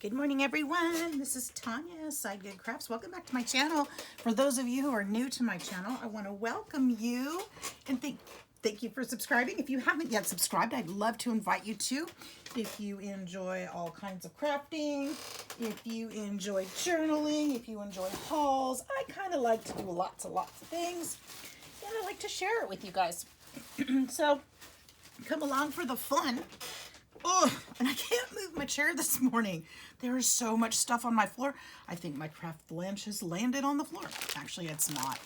Good morning, everyone. This is Tanya, Side Good Crafts. Welcome back to my channel. For those of you who are new to my channel, I want to welcome you and thank you for subscribing. If you haven't yet subscribed, I'd love to invite you to. If you enjoy all kinds of crafting, if you enjoy journaling, if you enjoy hauls, I kind of like to do lots and lots of things, and I like to share it with you guys. So come along for the fun. Oh, and I can't move my chair this morning. There is so much stuff on my floor. I think my craft lunch has landed on the floor. Actually, it's not.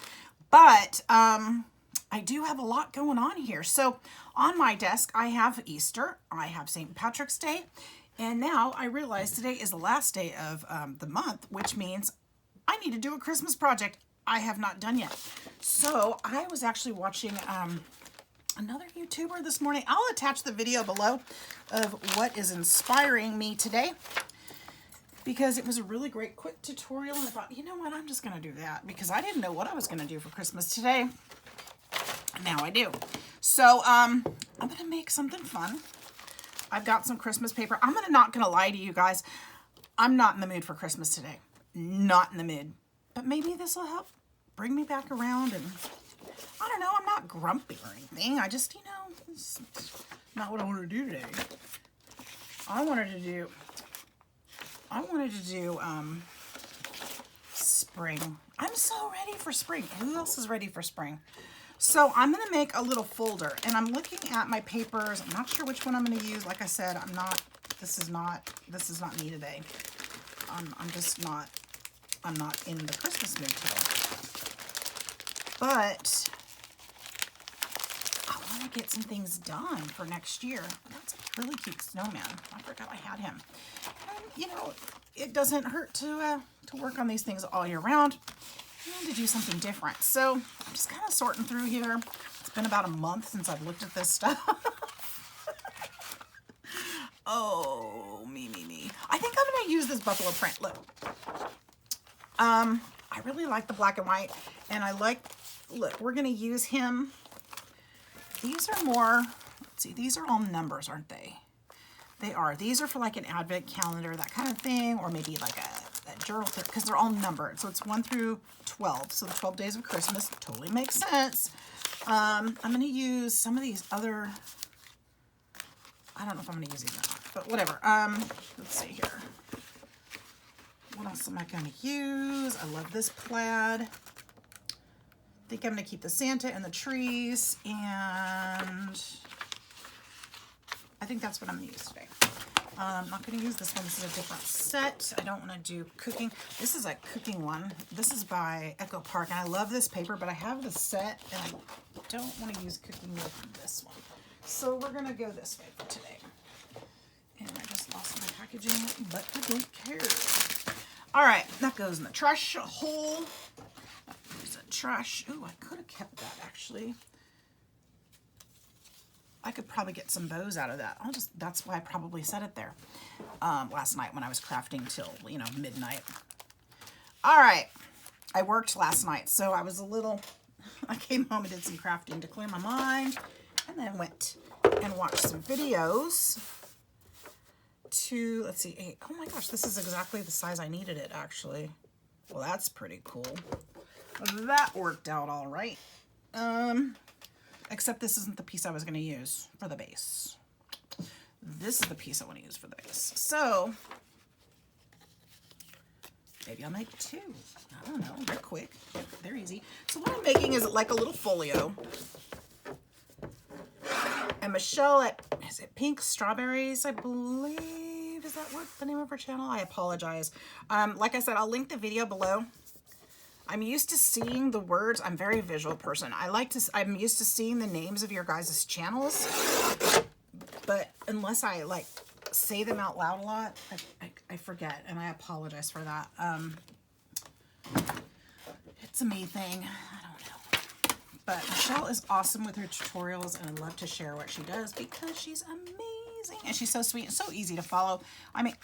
But I do have a lot going on here. So on my desk, I have Easter. I have St. Patrick's Day. And now I realize today is the last day of the month, which means I need to do a Christmas project I have not done yet. So I was actually watching another YouTuber this morning. I'll attach the video below of what is inspiring me today because it was a really great quick tutorial, and I thought, you know what, I'm just going to do that because I didn't know what I was going to do for Christmas today. Now I do. So I'm going to make something fun. I've got some Christmas paper. I'm not going to lie to you guys. I'm not in the mood for Christmas today. Not in the mood. But maybe this will help bring me back around, and I don't know, I'm not grumpy or anything. I just, it's not what I wanted to do today. I wanted to do spring. I'm so ready for spring. Who else is ready for spring? So I'm going to make a little folder, and I'm looking at my papers. I'm not sure which one I'm going to use. Like I said, this is not me today. I'm not in the Christmas mood today. But I want to get some things done for next year. That's a really cute snowman. I forgot I had him. And, it doesn't hurt to work on these things all year round and to do something different. So I'm just kind of sorting through here. It's been about a month since I've looked at this stuff. Oh, me. I think I'm going to use this buffalo print. Look. I really like the black and white, and look, we're going to use him. These are more, let's see, these are all numbers, aren't they? They are. These are for like an advent calendar, that kind of thing, or maybe like a journal, because they're all numbered. So it's 1 through 12. So the 12 days of Christmas totally makes sense. I'm going to use some of these other, I don't know if I'm going to use these or not, but whatever. Let's see here. What else am I going to use? I love this plaid. I think I'm going to keep the Santa and the trees, and I think that's what I'm going to use today. I'm not going to use this one. This is a different set. I don't want to do cooking. This is a cooking one. This is by Echo Park, and I love this paper, but I have the set, and I don't want to use cooking with this one. So we're going to go this way for today. And I just lost my packaging, but I don't care. All right, that goes in the trash hole. There's a trash. Ooh, I could have kept that, actually. I could probably get some bows out of that. That's why I probably set it there last night when I was crafting till, midnight. All right, I worked last night, so I was I came home and did some crafting to clear my mind, and then went and watched some videos. Let's see, 8. Oh my gosh, this is exactly the size I needed it, actually. Well, that's pretty cool. That worked out all right. Except this isn't the piece I was going to use for the base. This is the piece I want to use for the base. So maybe I'll make 2. I don't know. They're quick. They're easy. So what I'm making is like a little folio. And Michelle is it Pink Strawberries, I believe? Is that what the name of her channel? I apologize. Like I said, I'll link the video below. I'm used to seeing the words. I'm a very visual person. I'm used to seeing the names of your guys' channels. But unless I say them out loud a lot, I forget, and I apologize for that. It's a me thing. I don't know. But Michelle is awesome with her tutorials, and I love to share what she does because she's amazing. And she's so sweet and so easy to follow. I mean,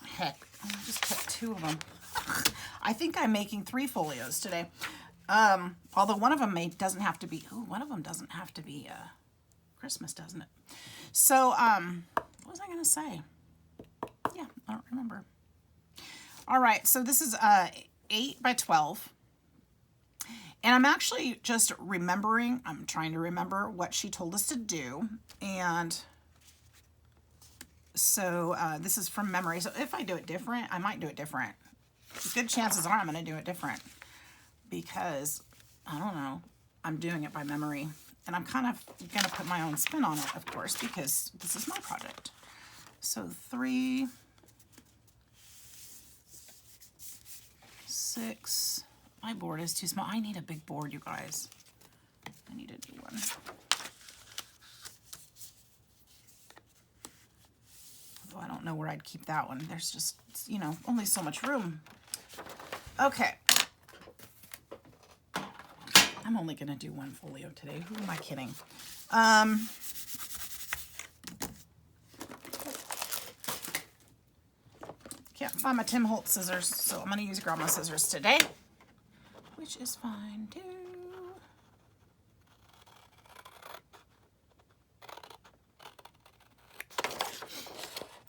heck, I just cut 2 of them. I think I'm making 3 folios today. Although one of them doesn't have to be, Christmas, doesn't it? So, what was I going to say? Yeah, I don't remember. All right, so this is 8 by 12. And I'm actually just remembering, I'm trying to remember what she told us to do. And so this is from memory. So if I do it different, I might do it different. Good chances are I'm going to do it different because, I don't know, I'm doing it by memory. And I'm kind of going to put my own spin on it, of course, because this is my project. So 3, 6. My board is too small. I need a big board, you guys. I need a new one. Although I don't know where I'd keep that one. There's just, you know, only so much room. Okay. I'm only going to do one folio today. Who am I kidding? Can't find my Tim Holtz scissors, so I'm going to use grandma scissors today, which is fine too.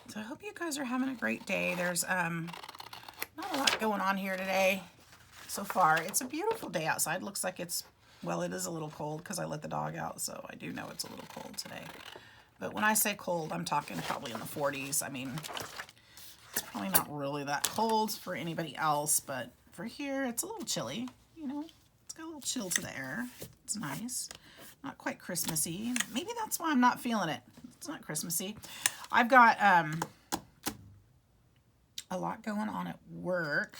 So I hope you guys are having a great day. There's not a lot going on here today so far. It's a beautiful day outside. Looks like it's, well, it is a little cold because I let the dog out, so I do know it's a little cold today. But when I say cold, I'm talking probably in the 40s. I mean, it's probably not really that cold for anybody else, but for here, it's a little chilly, you know. It's got a little chill to the air. It's nice. Not quite Christmassy. Maybe that's why I'm not feeling it. It's not Christmassy. I've got a lot going on at work,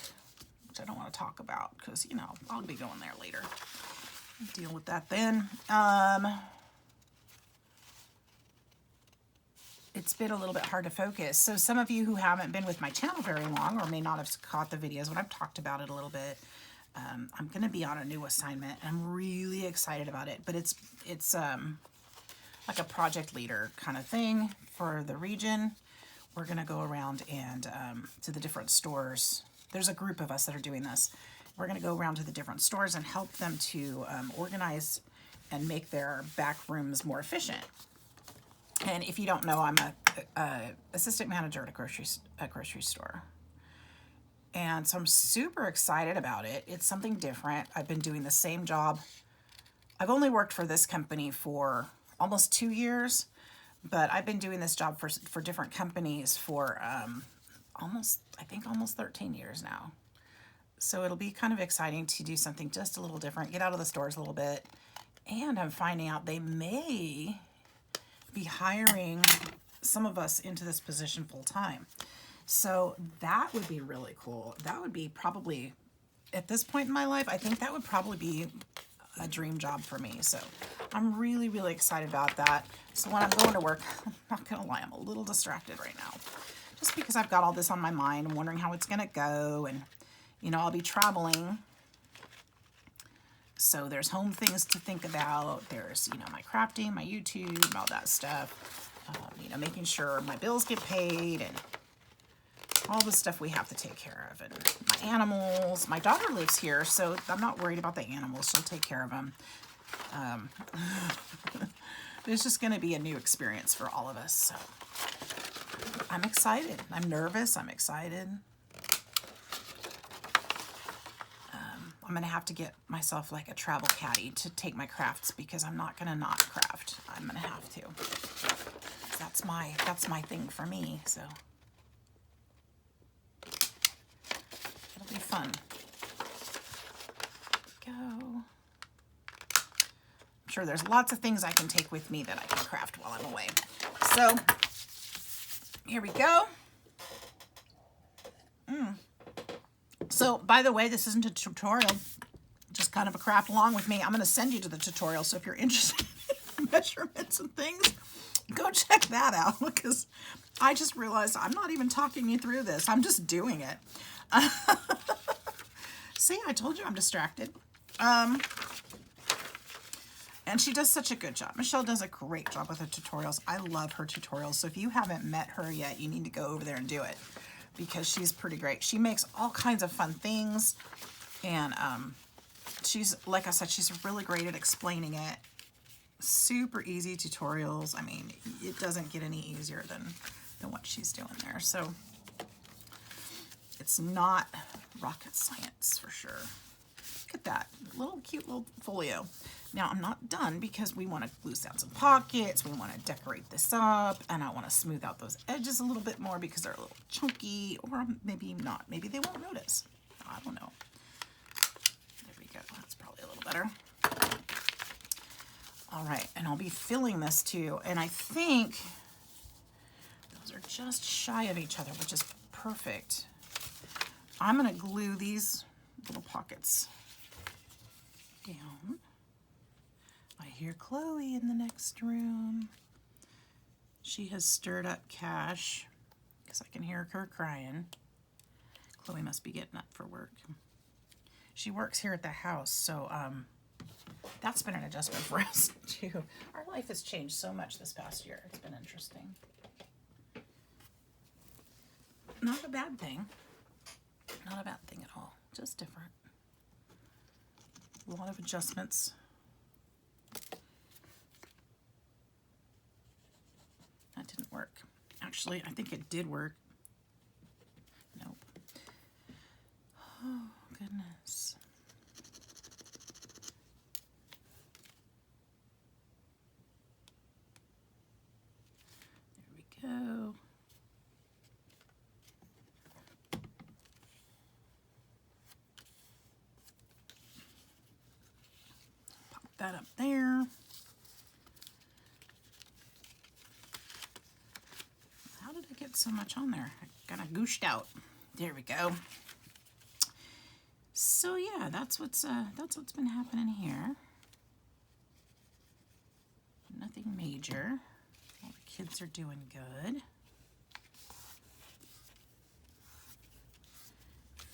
which I don't want to talk about because, you know, I'll be going there later. I'll deal with that then. It's been a little bit hard to focus. So some of you who haven't been with my channel very long or may not have caught the videos when I've talked about it a little bit, I'm going to be on a new assignment and I'm really excited about it. But it's like a project leader kind of thing for the region. We're going to go around and to the different stores. There's a group of us that are doing this. We're going to go around to the different stores and help them to organize and make their back rooms more efficient. And if you don't know, I'm a assistant manager at a grocery store. And so I'm super excited about it. It's something different. I've been doing the same job. I've only worked for this company for almost 2 years, but I've been doing this job for different companies for almost 13 years now. So it'll be kind of exciting to do something just a little different, get out of the stores a little bit. And I'm finding out they may be hiring some of us into this position full time. So that would be really cool. That would be probably, at this point in my life, I think that would probably be a dream job for me. So I'm really, really excited about that. So when I'm going to work, I'm not gonna lie, I'm a little distracted right now. Just because I've got all this on my mind, I'm wondering how it's gonna go, and you know, I'll be traveling. So there's home things to think about. There's, you know, my crafting, my YouTube, and all that stuff. You know, making sure my bills get paid and all the stuff we have to take care of. And my animals. My daughter lives here, so I'm not worried about the animals. She'll take care of them. It's just going to be a new experience for all of us. So I'm excited. I'm nervous. I'm excited. I'm going to have to get myself like a travel caddy to take my crafts because I'm not going to not craft. I'm going to have to. That's my thing for me, so it'll be fun. Go. I'm sure there's lots of things I can take with me that I can craft while I'm away. So here we go. So, by the way, this isn't a tutorial, just kind of a craft along with me. I'm going to send you to the tutorial, so if you're interested in measurements and things, go check that out, because I just realized I'm not even talking you through this. I'm just doing it. See, I told you I'm distracted. And she does such a good job. Michelle does a great job with her tutorials. I love her tutorials, so if you haven't met her yet, you need to go over there and do it, because she's pretty great. She makes all kinds of fun things, and she's, like I said, she's really great at explaining it. Super easy tutorials. I mean, it doesn't get any easier than what she's doing there. So It's not rocket science for sure. Look at that little cute little folio. Now I'm not done because we want to glue down some pockets. We want to decorate this up, and I want to smooth out those edges a little bit more because they're a little chunky, or maybe not. Maybe they won't notice. I don't know. There we go. That's probably a little better. All right, and I'll be filling this too, and I think those are just shy of each other, which is perfect. I'm going to glue these little pockets down. I hear Chloe in the next room. She has stirred up Cash because I can hear her crying. Chloe must be getting up for work. She works here at the house, so that's been an adjustment for us too. Our life has changed so much this past year. It's been interesting. Not a bad thing. Not a bad thing at all. Just different. A lot of adjustments. That didn't work. Actually, I think it did work. Nope. Oh, goodness. There we go. Pop that up there. How did I get so much on there? I kind of gooshed out. There we go. So yeah, that's what's been happening here. Nothing major. All the kids are doing good.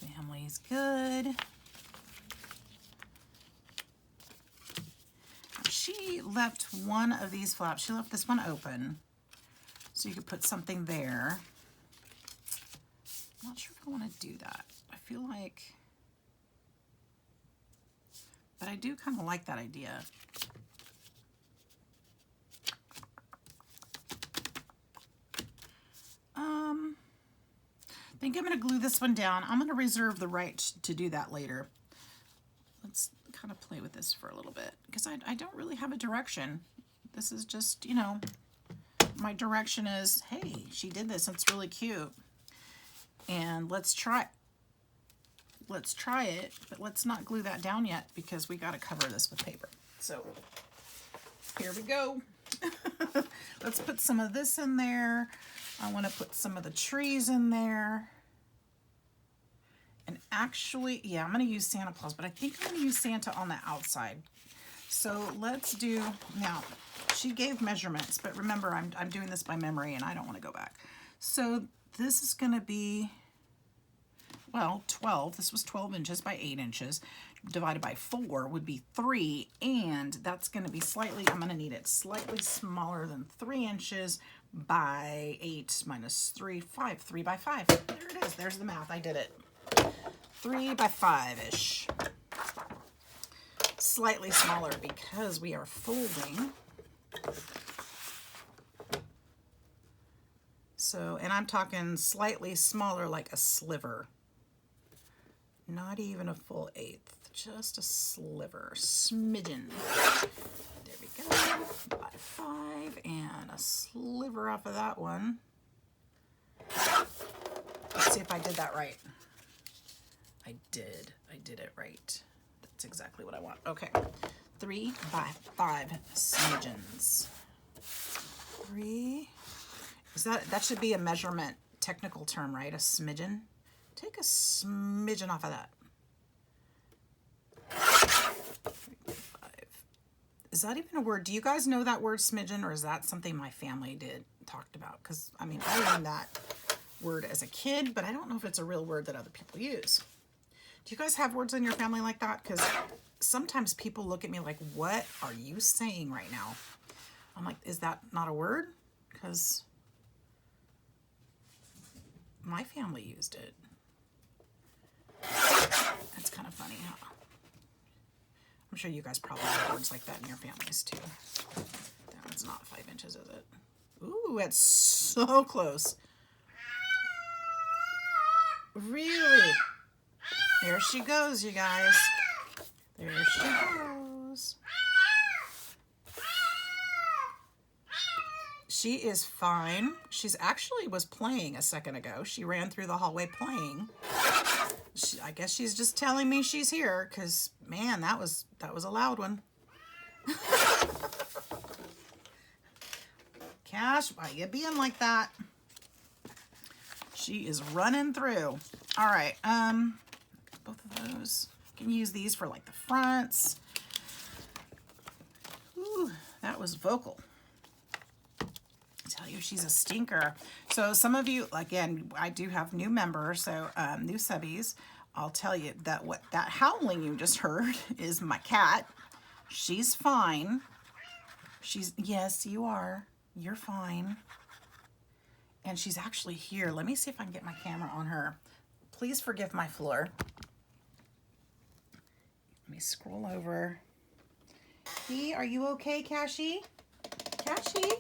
Family's good. She left one of these flaps. She left this one open, so you could put something there. I'm not sure if I want to do that. I feel like, but I do kind of like that idea. I think I'm going to glue this one down. I'm going to reserve the right to do that later. Let's kind of play with this for a little bit because I don't really have a direction. This is just, you know, my direction is, hey, she did this. It's really cute. And let's try it, but let's not glue that down yet because we got to cover this with paper. So here we go. Let's put some of this in there. I want to put some of the trees in there. And actually, yeah, I'm going to use Santa Claus, but I think I'm going to use Santa on the outside. So let's do, now, she gave measurements, but remember, I'm doing this by memory and I don't want to go back. So this is going to be, well, 12. This was 12 inches by 8 inches. Divided by 4 would be 3, and that's going to be slightly, I'm going to need it slightly smaller than 3 inches by 8 minus 3, 5. 3 by 5. There it is. There's the math. I did it. 3 by 5-ish. Slightly smaller because we are folding. So, and I'm talking slightly smaller, like a sliver. Not even a full eighth. Just a sliver, smidgen. There we go. By 5 and a sliver off of that one. Let's see if I did that right. I did it right. That's exactly what I want. Okay, 3 by 5 smidgens. 3. Is that should be a measurement technical term, right? A smidgen. Take a smidgen off of that. 3 by 5. Is that even a word? Do you guys know that word smidgen, or is that something my family talked about? Because I mean, I learned that word as a kid, but I don't know if it's a real word that other people use. Do you guys have words in your family like that? Because sometimes people look at me like, what are you saying right now? I'm like, is that not a word? Because my family used it. That's kind of funny, huh? I'm sure you guys probably have words like that in your families too. That one's not 5 inches, is it? Ooh, that's so close. Really? There she goes, you guys. There she goes. She is fine. She's actually was playing a second ago. She ran through the hallway playing. I guess she's just telling me she's here because, man, that was a loud one. Cash, why you being like that? She is running through. All right, both of those. You can use these for like the fronts. Ooh, that was vocal. I tell you, she's a stinker. So some of you, again, I do have new members, so new subbies. I'll tell you that that howling you just heard is my cat. She's fine. Yes, you are. You're fine. And she's actually here. Let me see if I can get my camera on her. Please forgive my floor. Let me scroll over. Hey, are you okay, Cashy? Cashy?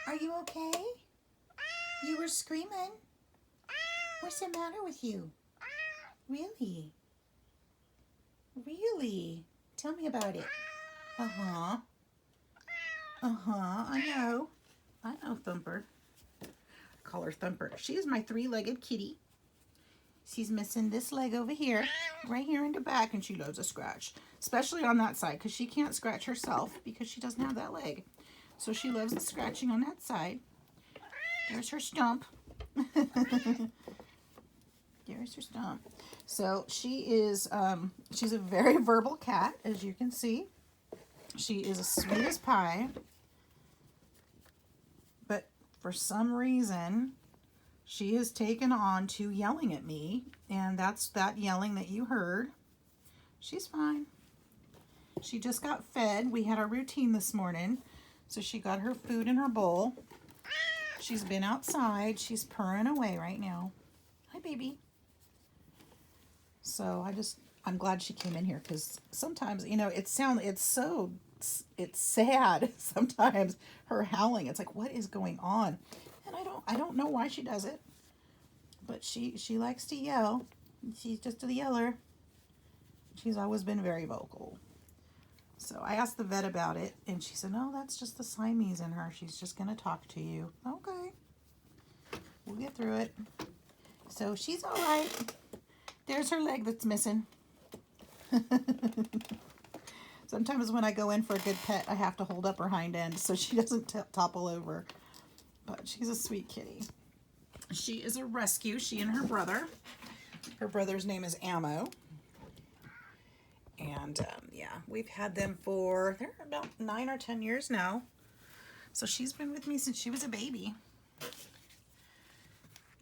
Are you okay? You were screaming. What's the matter with you? Really? Really? Tell me about it. Uh-huh. Uh-huh, I know. I know Thumper. I call her Thumper. She is my three-legged kitty. She's missing this leg over here, right here in the back, and she loves a scratch, especially on that side, because she can't scratch herself because she doesn't have that leg. So she loves the scratching on that side. There's her stump. There's her stump. So she is, she's a very verbal cat, as you can see. She is as sweet as pie. But for some reason, she has taken on to yelling at me. And that's that yelling that you heard. She's fine. She just got fed. We had our routine this morning. So she got her food in her bowl. She's been outside. She's purring away right now. Hi, baby. So I'm glad she came in here because sometimes, you know, it's sad sometimes, her howling. It's like, what is going on? And I don't know why she does it, but she likes to yell. She's just a yeller. She's always been very vocal. So I asked the vet about it, and she said, no, that's just the Siamese in her. She's just going to talk to you. Okay. We'll get through it. So she's all right. There's her leg that's missing. Sometimes when I go in for a good pet, I have to hold up her hind end so she doesn't topple over. But she's a sweet kitty. She is a rescue. She and her brother. Her brother's name is Ammo. And yeah, we've had them for, they're about 9 or 10 years now. So she's been with me since she was a baby.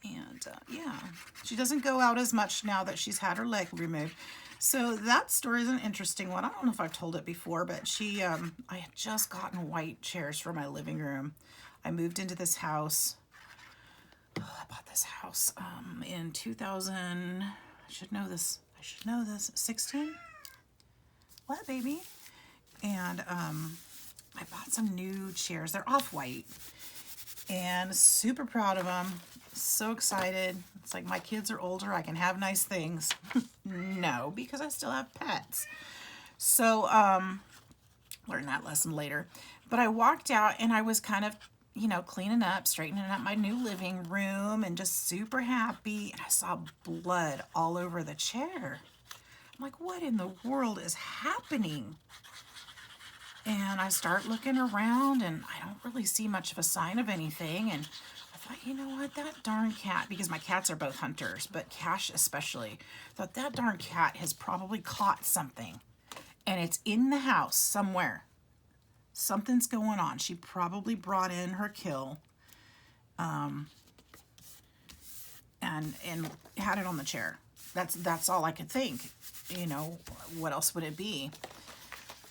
And yeah, she doesn't go out as much now that she's had her leg removed. So that story is an interesting one. I don't know if I've told it before, but I had just gotten white chairs for my living room. I moved into this house. I bought this house in 2000. I should know this. 16? What, baby? And I bought some new chairs. They're off-white. And super proud of them. So excited. It's like my kids are older. I can have nice things. No, because I still have pets. So, learn that lesson later. But I walked out and I was kind of, you know, cleaning up, straightening up my new living room and just super happy. And I saw blood all over the chair. I'm like, what in the world is happening? And I start looking around and I don't really see much of a sign of anything. And I thought, you know what, that darn cat, because my cats are both hunters, but Cash especially, thought that darn cat has probably caught something. And it's in the house somewhere. Something's going on. She probably brought in her kill and had it on the chair. That's all I could think. You know, what else would it be?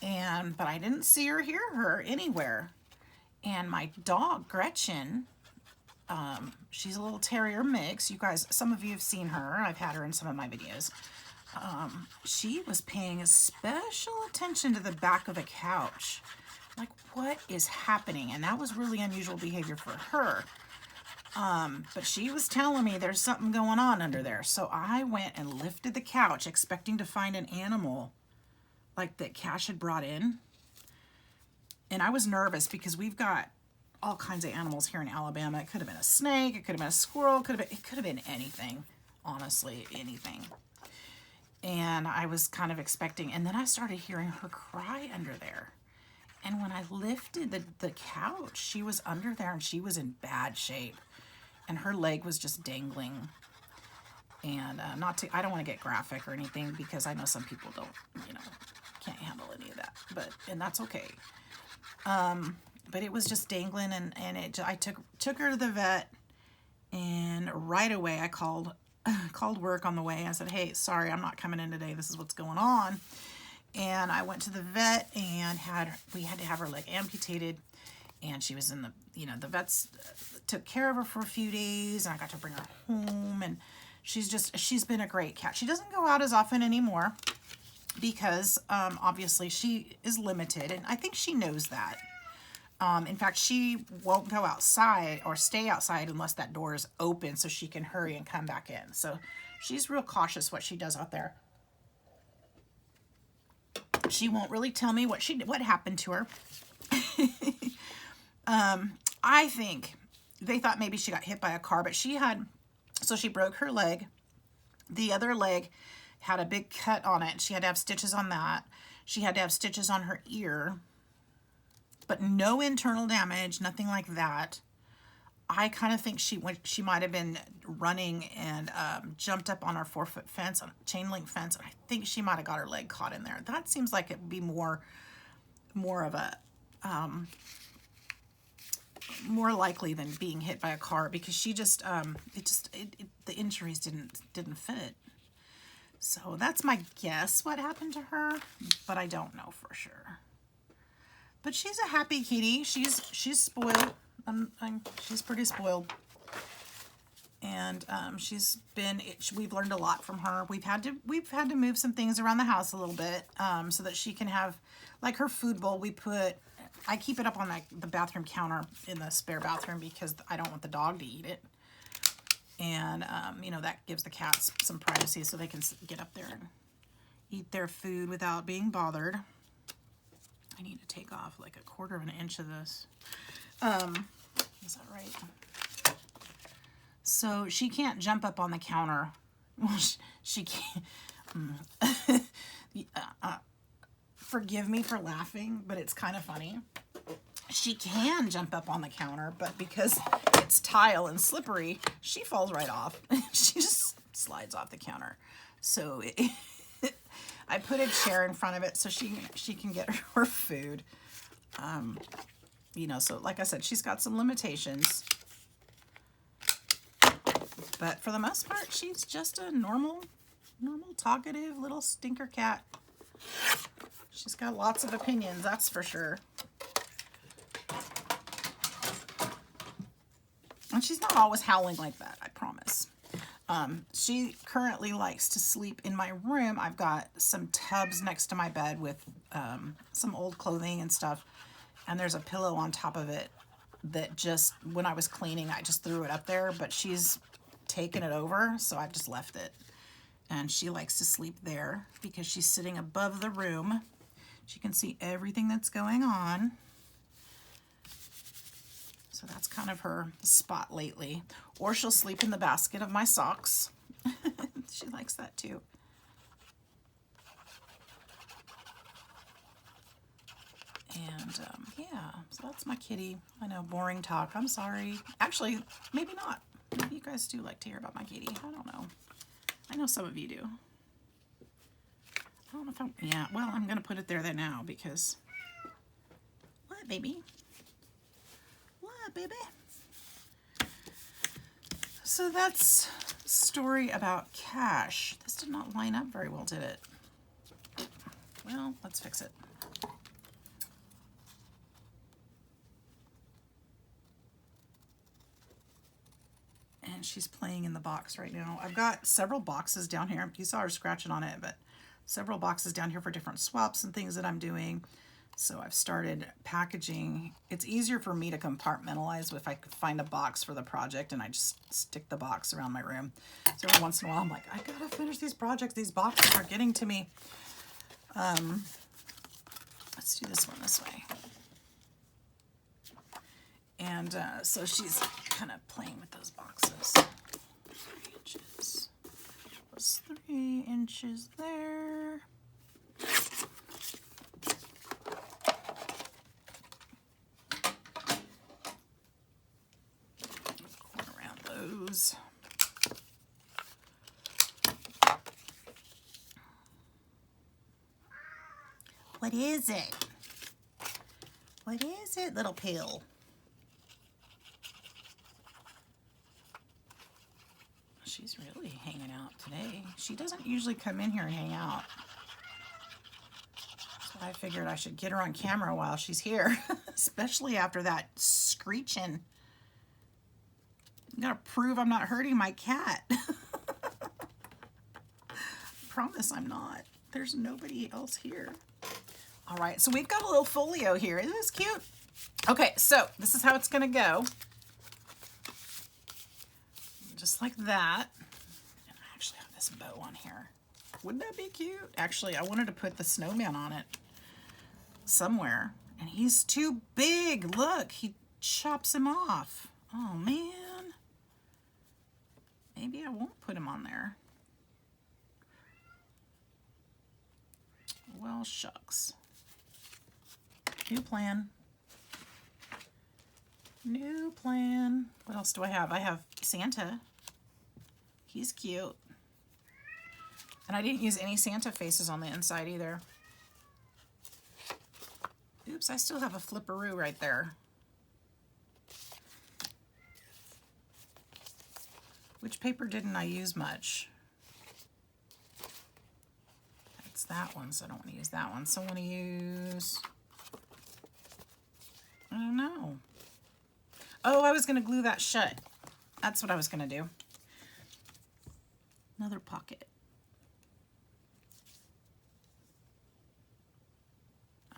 But I didn't see or hear her anywhere. And my dog, Gretchen, she's a little terrier mix. You guys, some of you have seen her. I've had her in some of my videos. She was paying special attention to the back of the couch. Like, what is happening? And that was really unusual behavior for her. But she was telling me there's something going on under there. So I went and lifted the couch expecting to find an animal like that Cash had brought in. And I was nervous because we've got all kinds of animals here in Alabama. It could have been a snake, it could have been a squirrel, it could have been anything, honestly, anything. And I was kind of expecting, and then I started hearing her cry under there. And when I lifted the couch, she was under there and she was in bad shape. And her leg was just dangling. And I don't want to get graphic or anything because I know some people don't, can't handle any of that. And that's okay. But it was just dangling, and I took her to the vet, and right away I called work on the way. I said, hey, sorry, I'm not coming in today. This is what's going on. And I went to the vet and we had to have her leg amputated, and she was in the vets took care of her for a few days, and I got to bring her home, and she's been a great cat. She doesn't go out as often anymore because obviously she is limited, and I think she knows that. In fact, she won't go outside or stay outside unless that door is open so she can hurry and come back in. So she's real cautious what she does out there. She won't really tell me what happened to her. I think they thought maybe she got hit by a car, but she broke her leg. The other leg had a big cut on it. She had to have stitches on that. She had to have stitches on her ear, but no internal damage, nothing like that. I kind of think she might have been running and jumped up on our 4-foot fence, on a chain link fence, and I think she might have got her leg caught in there. That seems like it'd be more of a more likely than being hit by a car, because she just the injuries didn't fit. So that's my guess what happened to her, but I don't know for sure. But she's a happy kitty. She's spoiled. She's pretty spoiled, and we've learned a lot from her. We've had to move some things around the house a little bit so that she can have, like, her food bowl. I keep it up on the bathroom counter in the spare bathroom because I don't want the dog to eat it, and that gives the cats some privacy so they can get up there and eat their food without being bothered. I need to take off like 1/4 of an inch of this. Is that right? So she can't jump up on the counter. Well, she can't. Forgive me for laughing, but it's kind of funny. She can jump up on the counter, but because it's tile and slippery, she falls right off. She just slides off the counter. So I put a chair in front of it so she can get her food. So like I said, she's got some limitations. But for the most part, she's just a normal, talkative little stinker cat. She's got lots of opinions, that's for sure. And she's not always howling like that, I promise. She currently likes to sleep in my room. I've got some tubs next to my bed with some old clothing and stuff. And there's a pillow on top of it that just, when I was cleaning, I just threw it up there. But she's taken it over, so I've just left it. And she likes to sleep there because she's sitting above the room. She can see everything that's going on. So that's kind of her spot lately. Or she'll sleep in the basket of my socks. She likes that too. And yeah, so that's my kitty. I know, boring talk. I'm sorry. Actually, maybe not. Maybe you guys do like to hear about my kitty. I don't know. I know some of you do. I don't know if yeah, well, I'm going to put it there then now because... What, baby? What, baby? So that's a story about Cash. This did not line up very well, did it? Well, let's fix it. And she's playing in the box right now. I've got several boxes down here. You saw her scratching on it, but several boxes down here for different swaps and things that I'm doing. So I've started packaging. It's easier for me to compartmentalize if I could find a box for the project and I just stick the box around my room. So every once in a while I'm like, I gotta finish these projects. These boxes are getting to me. Let's do this one this way. And so she's kind of playing with those boxes. 3 inches. Plus 3 inches there. Going around those. What is it? What is it, little pill? She's really hanging out today. She doesn't usually come in here and hang out. So I figured I should get her on camera while she's here, especially after that screeching. I'm gonna prove I'm not hurting my cat. Promise I'm not. There's nobody else here. All right, so we've got a little folio here. Isn't this cute? Okay, so this is how it's gonna go. Just like that. And I actually have this bow on here. Wouldn't that be cute? Actually, I wanted to put the snowman on it somewhere. And he's too big. Look, he chops him off. Oh, man. Maybe I won't put him on there. Well, shucks. New plan. New plan. What else do I have? I have Santa. He's cute. And I didn't use any Santa faces on the inside either. Oops, I still have a flipperoo right there. Which paper didn't I use much? It's that one, so I don't want to use that one. So I want to use... I don't know. Oh, I was going to glue that shut. That's what I was going to do. Another pocket.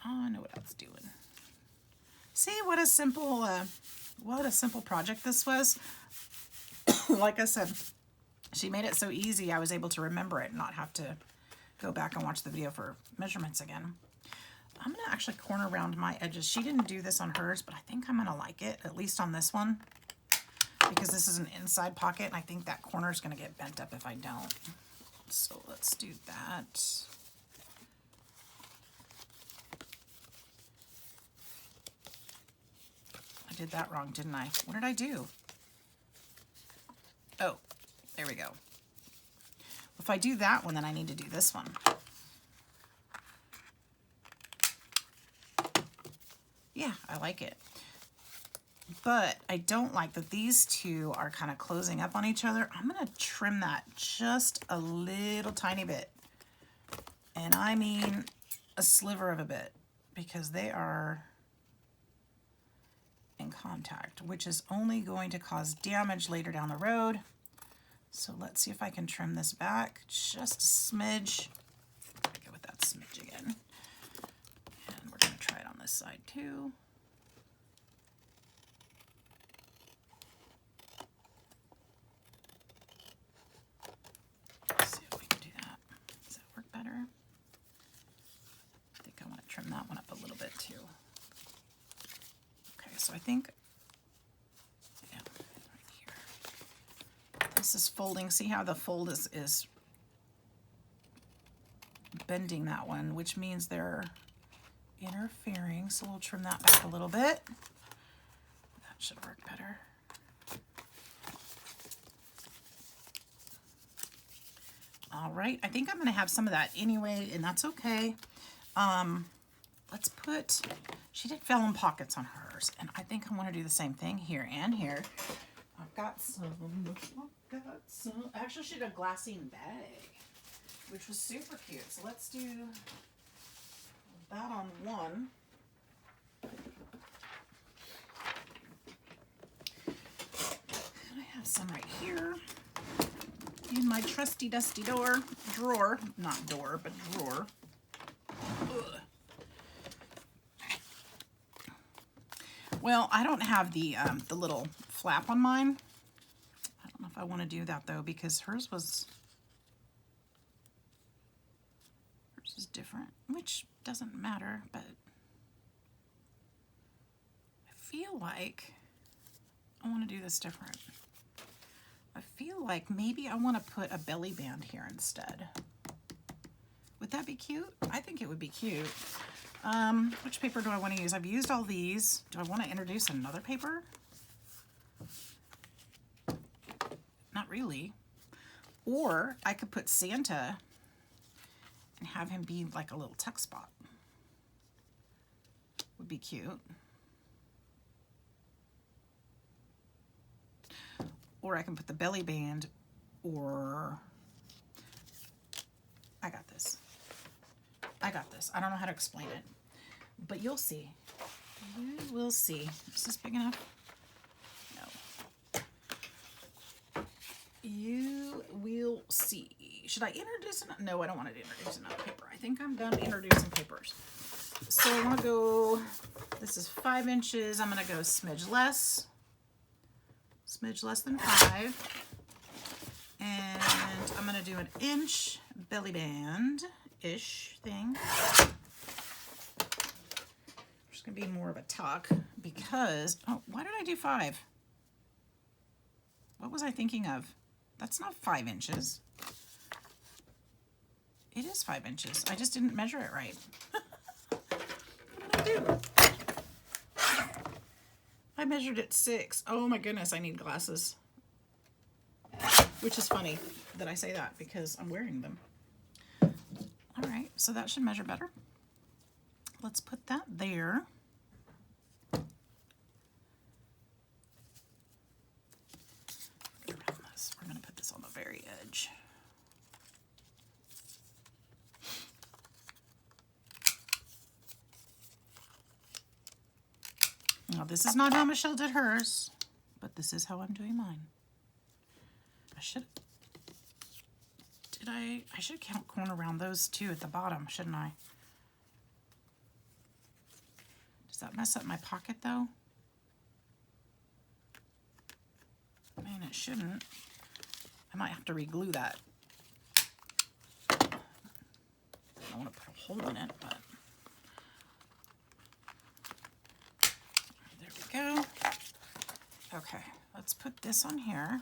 Oh, I know what I was doing. See what a simple project this was. Like I said, she made it so easy I was able to remember it and not have to go back and watch the video for measurements again. I'm going to actually corner around my edges. She didn't do this on hers, but I think I'm going to like it, at least on this one, because this is an inside pocket, and I think that corner is going to get bent up if I don't. So let's do that. I did that wrong, didn't I? What did I do? Oh, there we go. If I do that one, then I need to do this one. Yeah, I like it. But I don't like that these two are kind of closing up on each other. I'm going to trim that just a little tiny bit. And I mean a sliver of a bit, because they are in contact, which is only going to cause damage later down the road. So let's see if I can trim this back just a smidge. Go with that smidge again. And we're going to try it on this side too. Let's see if we can do that. Does that work better? I think I want to trim that one up a little bit too. Okay, so I think, yeah, right here. This is folding. See how the fold is bending that one, which means they're interfering. So we'll trim that back a little bit. That should work better. All right, I think I'm going to have some of that anyway, and that's okay. Let's put, she did vellum pockets on hers, and I think I want to do the same thing here and here. I've got some, actually she did a glassine bag, which was super cute. So let's do that on one. And I have some right here in my trusty dusty drawer, not door, but drawer. Ugh. Well, I don't have the little flap on mine. I don't know if I want to do that though, because hers is different, which doesn't matter, but I feel like I want to do this different. I feel like maybe I want to put a belly band here instead. Would that be cute? I think it would be cute. Which paper do I want to use? I've used all these. Do I want to introduce another paper? Not really. Or I could put Santa and have him be like a little tuck spot. Would be cute. Or I can put the belly band, or I got this. I got this. I don't know how to explain it, but you'll see. You will see. Is this big enough? No. You will see. Should I introduce an? No, I don't want to introduce another paper. I think I'm done introducing papers. So I want to go, this is 5 inches. I'm going to go smidge less than 5. And I'm going to do an inch belly band-ish thing. It's going to be more of a tuck because, oh, why did I do 5? What was I thinking of? That's not 5 inches. It is 5 inches. I just didn't measure it right. What did I do? I measured it 6. Oh my goodness, I need glasses. Which is funny that I say that because I'm wearing them. All right, so that should measure better. Let's put that there. Around this. We're going to put this on the very edge. Now, this is not how Michelle did hers, but this is how I'm doing mine. I should count corner around those two at the bottom, shouldn't I? Does that mess up my pocket though? I mean, it shouldn't. I might have to re-glue that. I don't want to put a hole in it, but there we go. Okay, let's put this on here.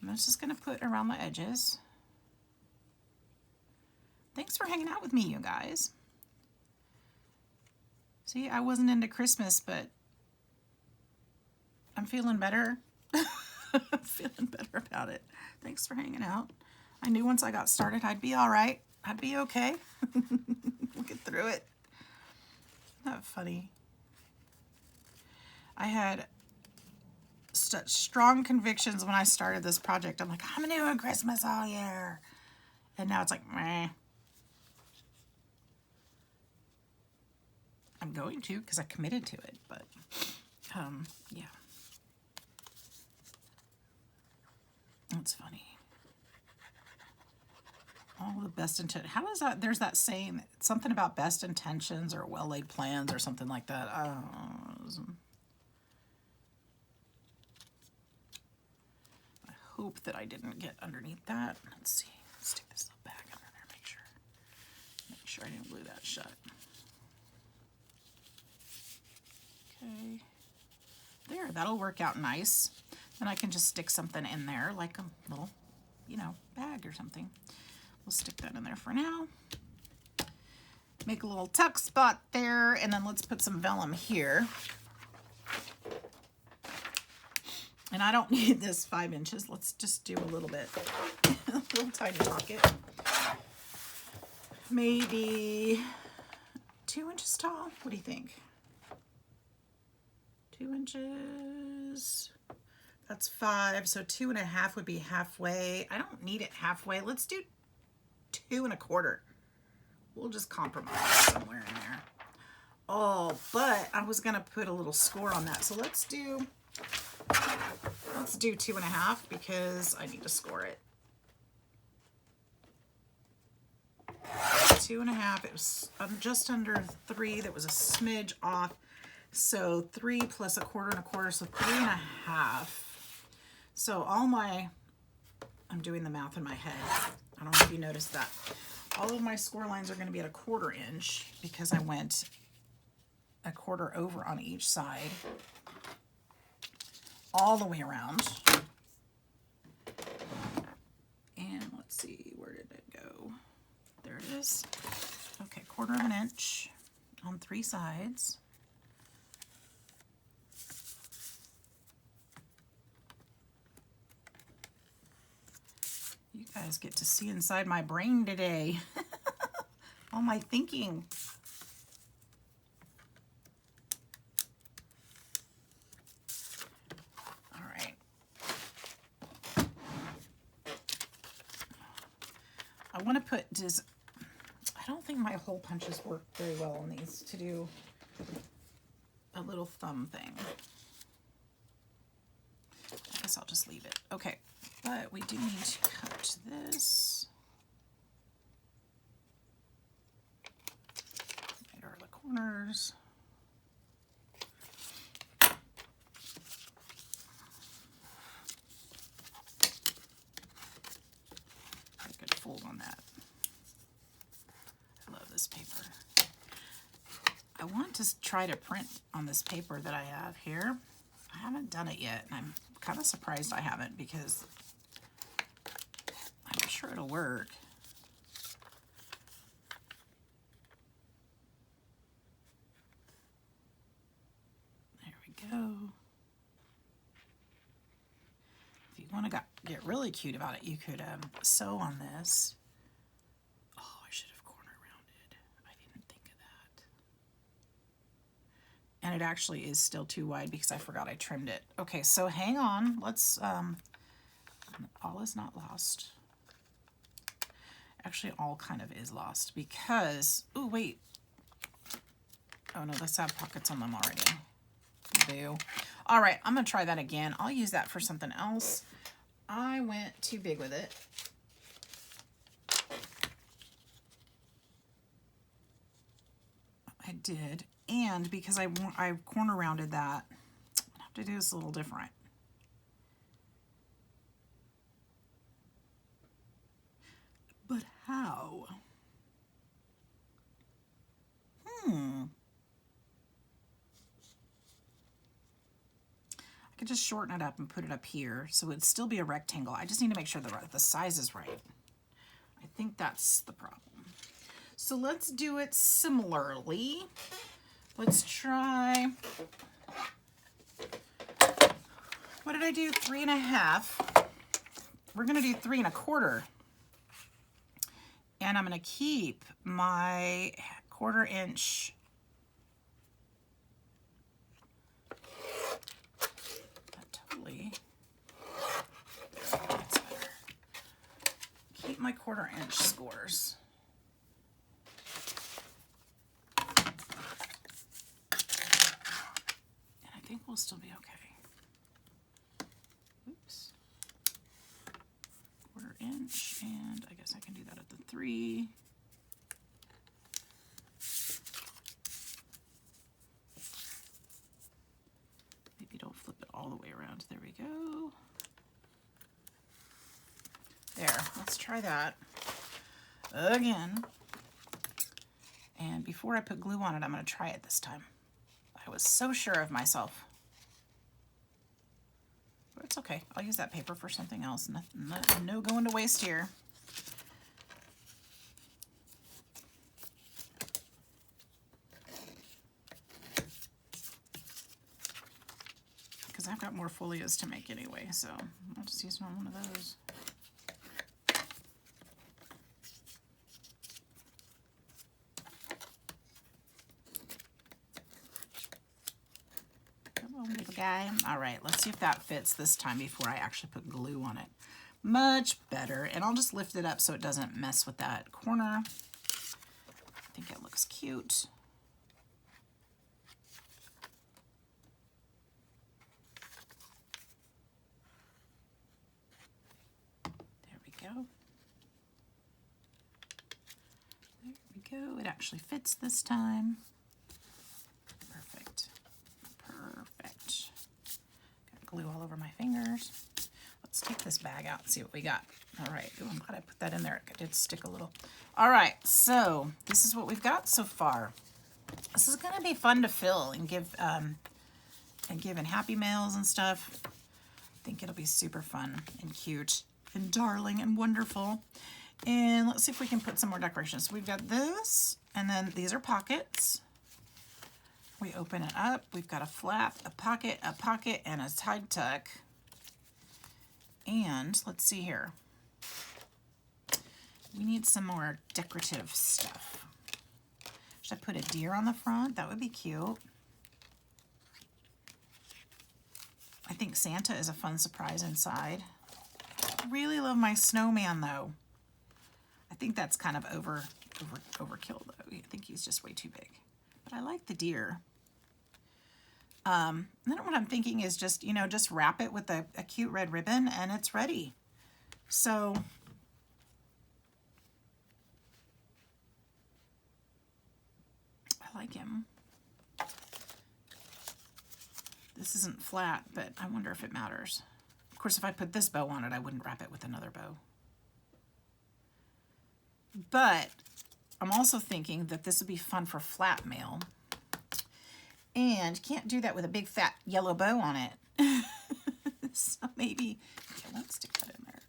I'm just going to put around the edges. Thanks for hanging out with me, you guys. See, I wasn't into Christmas, but I'm feeling better. I'm feeling better about it. Thanks for hanging out. I knew once I got started, I'd be all right. I'd be okay. We'll get through it. Isn't that funny? I had such strong convictions when I started this project. I'm like, I'm doing Christmas all year. And now it's like, meh. I'm going to because I committed to it, but yeah. That's funny. All the best intentions. How is that? There's that saying, something about best intentions or well-laid plans or something like that. I hope that I didn't get underneath that. Let's see. Let's stick this little back under there. Make sure I didn't glue that shut. Okay. There, that'll work out nice. Then I can just stick something in there, like a little, bag or something. We'll stick that in there for now. Make a little tuck spot there, and then let's put some vellum here. And I don't need this 5 inches. Let's just do a little bit. A little tiny pocket. Maybe 2 inches tall. What do you think? 2 inches. That's 5. So 2.5 would be halfway. I don't need it halfway. Let's do 2 1/4. We'll just compromise somewhere in there. Oh, but I was gonna put a little score on that. So let's do 2.5 because I need to score it. 2.5. It was just under 3. That was a smidge off. So 3 plus 1/4 and 1/4, so 3.5. So I'm doing the math in my head. I don't know if you noticed that. All of my score lines are going to be at 1/4 inch because I went 1/4 over on each side, all the way around. And let's see, where did it go? There it is. Okay, 1/4 inch on 3 sides. You guys get to see inside my brain today. All my thinking. All right. I want to put I don't think my hole punches work very well on these to do a little thumb thing. I guess I'll just leave it. Okay, but we do need to cut this. Right are the corners. Get a good fold on that. I love this paper. I want to try to print on this paper that I have here. I haven't done it yet, and I'm kind of surprised I haven't because I'm sure it'll work. There we go. If you want to get really cute about it, you could sew on this. Oh, I should have corner rounded. I didn't think of that. And it actually is still too wide because I forgot I trimmed it. Okay, so hang on. Let's, all is not lost. Actually, all kind of is lost because, oh, wait. Oh, no, let's have pockets on them already. Boo. All right, I'm going to try that again. I'll use that for something else. I went too big with it. I did. And because I corner rounded that, I have to do this a little different. But how? I could just shorten it up and put it up here so it'd still be a rectangle. I just need to make sure the size is right. I think that's the problem. So let's do it similarly. Let's try, what did I do? 3.5. We're gonna do 3 1/4. And I'm gonna keep my 1/4 inch keep my 1/4 inch scores. And I think we'll still be okay. Oops. 1/4 inch, and I guess I can do that at the 3. Maybe don't flip it all the way around. There we go. There, let's try that again. And before I put glue on it, I'm going to try it this time. I was so sure of myself. But it's okay. I'll use that paper for something else. No going to waste here. Because I've got more folios to make anyway, so I'll just use one of those. Little guy. All right, let's see if that fits this time before I actually put glue on it. Much better. And I'll just lift it up so it doesn't mess with that corner. I think it looks cute. There we go. There we go. It actually fits this time. Perfect. $10. Let's take this bag out and see what we got. All right. Ooh, I'm glad I put that in there. It did stick a little. All right. So this is what we've got so far. This is going to be fun to fill and give in Happy Mails and stuff. I think it'll be super fun and cute and darling and wonderful. And let's see if we can put some more decorations. We've got this, and then these are pockets. We open it up. We've got a flap, a pocket, and a side tuck. And let's see here. We need some more decorative stuff. Should I put a deer on the front? That would be cute. I think Santa is a fun surprise inside. I really love my snowman though. I think that's kind of overkill though. I think he's just way too big. But I like the deer. Then what I'm thinking is just, you know, just wrap it with a cute red ribbon and it's ready. So I like him. This isn't flat, but I wonder if it matters. Of course, if I put this bow on it, I wouldn't wrap it with another bow. But I'm also thinking that this would be fun for flat mail. And can't do that with a big fat yellow bow on it. So maybe, okay, let's stick that in there.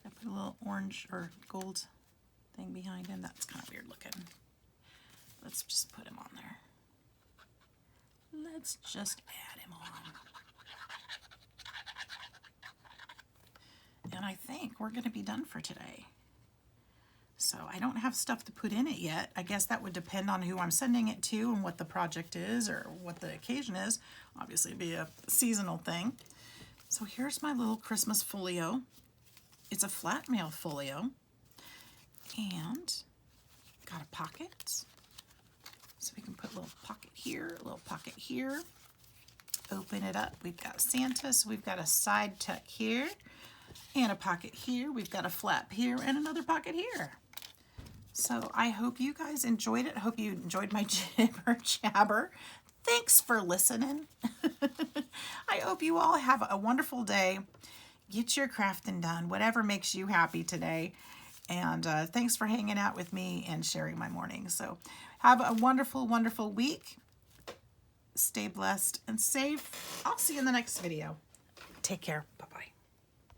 I put a little orange or gold thing behind him. That's kind of weird looking. Let's just put him on there. Let's just add him on. And I think we're going to be done for today. So I don't have stuff to put in it yet. I guess that would depend on who I'm sending it to and what the project is or what the occasion is. Obviously it'd be a seasonal thing. So here's my little Christmas folio. It's a flat mail folio. And got a pocket. So we can put a little pocket here, a little pocket here. Open it up. We've got Santa, so we've got a side tuck here and a pocket here. We've got a flap here and another pocket here. So I hope you guys enjoyed it. I hope you enjoyed my jibber jabber. Thanks for listening. I hope you all have a wonderful day. Get your crafting done, whatever makes you happy today. And thanks for hanging out with me and sharing my morning. So have a wonderful, wonderful week. Stay blessed and safe. I'll see you in the next video. Take care. Bye-bye.